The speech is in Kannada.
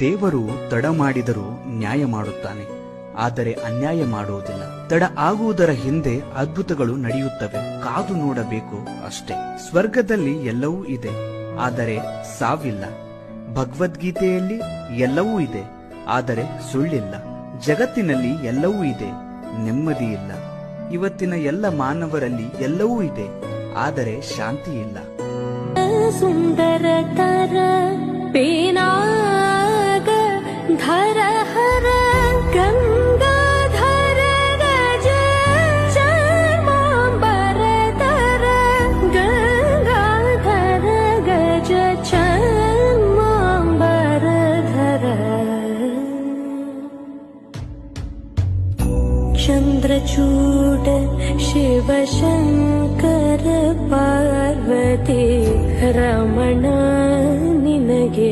ದೇವರು ತಡ ಮಾಡಿದರೂ ನ್ಯಾಯ ಮಾಡುತ್ತಾನೆ, ಆದರೆ ಅನ್ಯಾಯ ಮಾಡುವುದಿಲ್ಲ. ತಡ ಆಗುವುದರ ಹಿಂದೆ ಅದ್ಭುತಗಳು ನಡೆಯುತ್ತವೆ, ಕಾದು ನೋಡಬೇಕು ಅಷ್ಟೇ. ಸ್ವರ್ಗದಲ್ಲಿ ಎಲ್ಲವೂ ಇದೆ, ಆದರೆ ಸಾವಿಲ್ಲ. ಭಗವದ್ಗೀತೆಯಲ್ಲಿ ಎಲ್ಲವೂ ಇದೆ, ಆದರೆ ಸುಳ್ಳಿಲ್ಲ. ಜಗತ್ತಿನಲ್ಲಿ ಎಲ್ಲವೂ ಇದೆ, ನೆಮ್ಮದಿ ಇಲ್ಲ. ಇವತ್ತಿನ ಎಲ್ಲ ಮಾನವರಲ್ಲಿ ಎಲ್ಲವೂ ಇದೆ, ಆದರೆ ಶಾಂತಿ ಇಲ್ಲ. ಸುಂದರತರ ಪೇನಾಗ ಧರ ಹರ ಗಂಗಾಧರ ಗಜ ಚರ್ಮಾಂಬರಧರ ಗಂಗಾಧರ ಗಜ ಚರ್ಮಾಂಬರಧರ ಚಂದ್ರಚೂಡ ಶಿವಶಂಕರ ಪಾರ್ವತಿ ರಮಣ ನಿನಗೆ